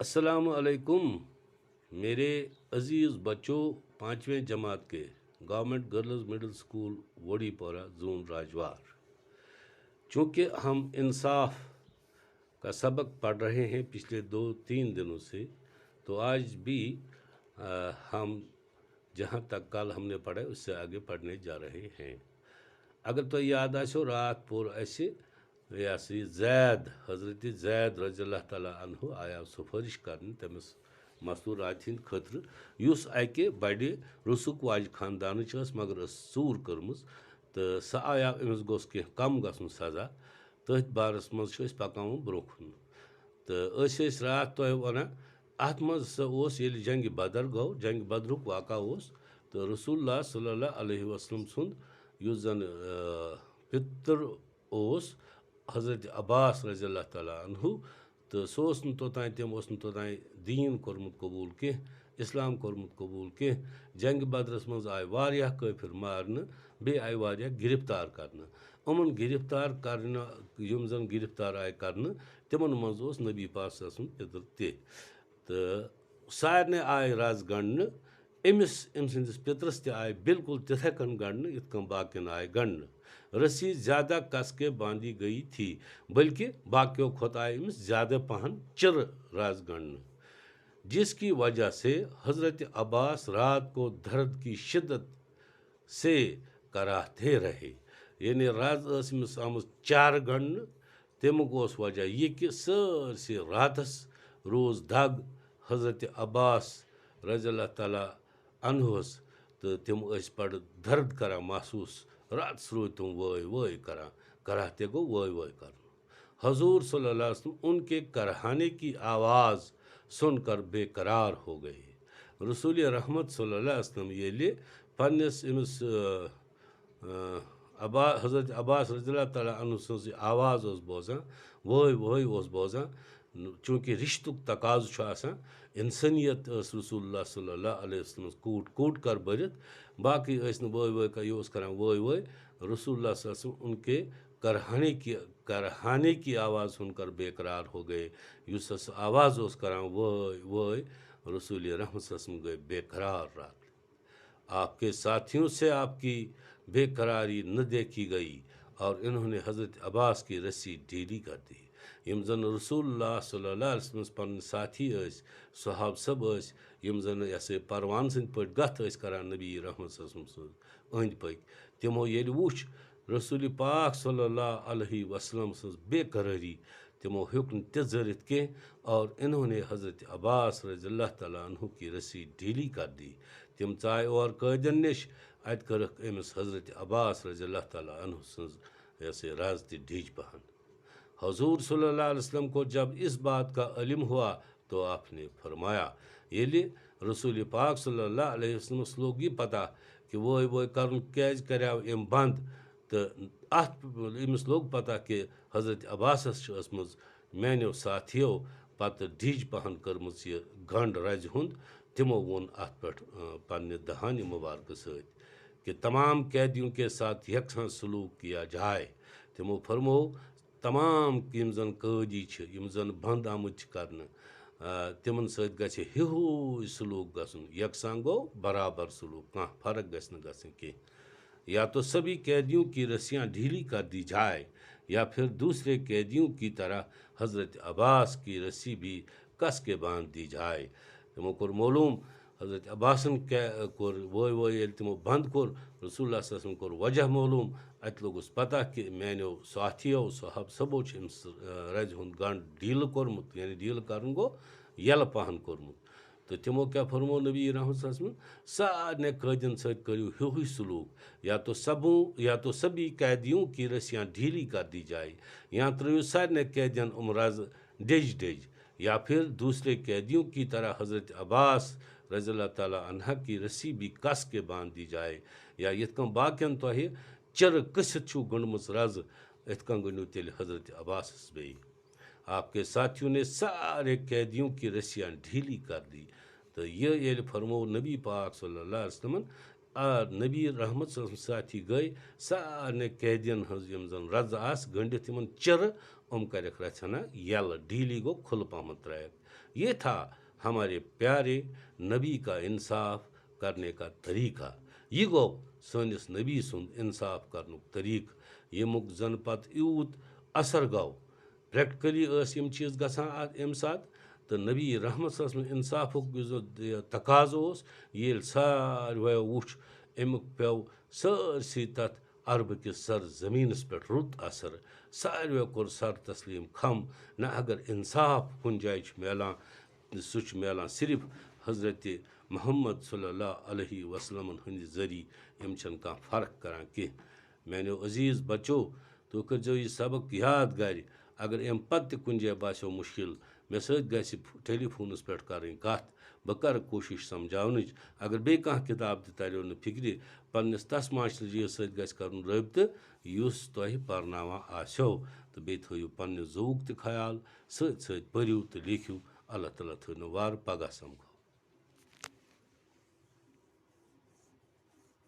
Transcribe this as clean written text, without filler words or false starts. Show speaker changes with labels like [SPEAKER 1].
[SPEAKER 1] अस्सलाम अलैकुम मेरे अजीज़ बच्चों। पाँचवें जमात के गवर्नमेंट गर्ल्स मिडिल स्कूल वोडीपोरा जून राजवार। चूँकि हम इंसाफ का सबक पढ़ रहे हैं पिछले 2-3 दिनों से, तो आज भी हम जहाँ तक कल हमने पढ़ा उससे आगे पढ़ने जा रहे हैं। अगर तो याद आसो रात पोर ऐसे यासी जैद हजरत जैद रज़ियल्लाहु ताला अन्हु आया सुफरिश करने तमिस मस्तूर रात हिंद खतर युस अके बड़े रुसुक वाज खानदान मगर सूर कर्मस तो सह आया अमिस गोस कह कम गसन सजा तथ बारस मज पकान ब्रोखन तो रात तुह वन अत मज सह जंग बदर गो जंग बदरुक वाक़ा तो रसूलुल्लाह सल्लल्लाहु अलैहि वसल्लम सुंद युस जन पितर हज़रत अब्बास रज़ियल्लाहु ताला अन्हु तो सह तोतान तम तोतान दीन कोरमुत कबूल कह इस्लाम कोरमुत कबूल कह। जंग बदरस मज आय वारियाह काफिर मारन बे आय वारियाह गिरफ्तार करन उमन गिरफ्तार करन युम जन गिरफ्तार आय करन तिमन मज ओस नबी पाक सल्लल्लाहु अलैहि वसल्लम पितर तो सारने आय रज गणन अमिस अम सदिस पितरस त आय बिल्कुल तिथे कन गणन इत कन बाकियन आय गणन। रस्सी ज़्यादा कस के बांधी गई थी बल्कि बाकियों खुद आय अमिस ज़्यादा पहन चिर राज गणन, जिसकी वजह से हज़रत अब्बास रात को दर्द की शिद्दत से कराहते रहे। यानी राज अमिस आमज चार गणन तमुक वजह यह कि सरसे रातस रोज दग हज़रत अब्बास रज़ियल्लाहु ताला अन्हुस तो तम पड़ दर्द करा महसूस रात रोज तुम वय वय करा कराहते गो वय वय कर। हजूर सल्लल्लाहु अलैहि वसल्लम उनके कराहने की आवाज़ सुनकर बेकरार हो गए। रसूल रहमत सल्लल्लाहु अलैहि वसल्लम ये पन्नस अमिस हज़रत अब्बास रज़ियल्लाहु ताला अन्हु सज आवाज़ बोजान वय वय बोजान, चूँकि रिश्तुक तकाज़ इंसानियत रसूलुल्लाह सल्लल्लाहु अलैहि वसल्लम कूट कूट कर भरित बाकी वय वय का ये करान वय वय रसूलुल्लाह सल्लल्लाहु अलैहि वसल्लम उनके कराने की आवाज़ सुनकर बेकरार हो गए। युस आवाज़ करान वय वय रसूल रहमत सल्लल्लाहु अलैहि वसल्लम गए बेकरार रात। आपके साथियों से आपकी बेकरारी न देखी गई और इन्होंने हज़रत अब्बास की रस्सी ढीली कर दी। यम जन रसूलुल्लाह सल्लल्लाहु अलैहि वसल्लम पन साथी सहाब सब यम जन यसे परवान सद पे गत करान नबी रहमत सल्लल्लाहु अलैहि वसल्लम अंद पक तमो ये वुच रसूल पाक सल्लल्लाहु अलैहि वसल्लम सज बेकरारी तमो हेक जरित कह और इन्होंने हज़रत अब्बास रज़ियल्लाहु ताला अन्हु की रस्सी ढीली कर दी। तम चाय और कैदन निश अत करक अमिस हज़रत अब्बास रज़ियल्लाहु ताला अन्हु सज ऐसे राज ढीज पहन। हजूर सल्लल्लाहु अलैहि वसल्लम को जब इस बात का इल्म हुआ तो आपने फरमाया ये रसूल पाक सल्लल्लाहु अलैहि वसल्लम लोग ये पता कि वह वह कर कर्याव अम बंद तो अत अमिस लोग पता कि हज़रत अब्बासस मानो साथियों पत ढीज पहन कर्म यह गंड रज हुंद तमो वोन अत पे पन्ने दहान मुबारक सत कि तमाम कैदियों के साथ यकसा सलूक किया जाए। तमो फरमो तमाम यम जन कैदी यम जन बंद आमुत कर तिमन सत गू सलूक गसन यकसा गो बराबर सलूक कह फर्क गि या तो सभी कैदियों की रस्सियाँ ढीली कर दी जाए या फिर दूसरे कैदियों की तरह हज़रत अब्बास की रस्सी भी कस के बांध दी जाए। तमो कोर मालूम हज़रत अब्बासन कोर वय वय तमो बंद कोर रसूलुल्लाह सल्लल्लाहु अलैहि वसल्लम कोर वजह मालूम अत लोगुस पता कि मानो साथियों साहब सबो रज हुंद गंड डील कोरमुत यानी डील कर गो यल पहन कोरमुत तो तमो क्या फरमो नबी रहमत सल्लल्लाहु अलैहि वसल्लम सारे कैदियन सत करियो ह्यू सलूक या तो सभी कैदियों की रस्सियाँ ढीली कर दी जाए या त्रो सारे कैदियन रज डेज डेज या फिर दूसरे कैदियों की तरह हज़रत अब्बास रज़ियल्लाहु ताला अन्हा की रस्सी भी कस के बांध दी जाए या इत बाकियन तुह चिर कसित छू गंडमुस रज इत गंडू तेल हज़रत अब्बास बे। आपके साथियों ने सारे कैदियों की रस्सियाँ ढीली कर दी तो ये फरमो नबी पाक सल्लल्लाहु अलैहि वसल्लम नबी रहमत साथी गई सारे कैदियन हम जन रज आस गंडित इन चिर करक रचना यल ढीली गो खुल पहमत त्रैक। ये था हमारे प्यारे नबी का इंसाफ करने का तरीका। ये गो सनिस नबी सुंद इंसाफ करनुक तरीक यमुक जन पत यूत असर गो प्रैक्टिकली यम चीज गसान अम सात तो नबी रहमत इंसाफुक तकाज ये सारवो वुच अमुक पे सरसी तथ अरब किस सर जमीनस पे रुत असर सारवो कोर सर तस्लीम खम न अगर इंसाफ कुन जाय मिलान सह मिलान सिर्फ हजरत मोहम्मद सल्लल्लाहु अलैहि वसल्लम हंद जरिए यम कह फर्क करान कह। मैंने अजीज बच्चो तो करो यह सबक याद गर अगर अम पत कुन जाय बासो मुश्किल मे सत टेलीफोनस पे कर कत बह कर कोशिश समझावन अगर बे कह किताब तरो न फिक्र पन्नस तस मास्टर सत कर रबत युस तुह परनावान आसो तो बे थो पन्ने ज़ोक त ख्याल सत सत परू तो लिखियो। अल्लाह ताला थो वार पगह समखो।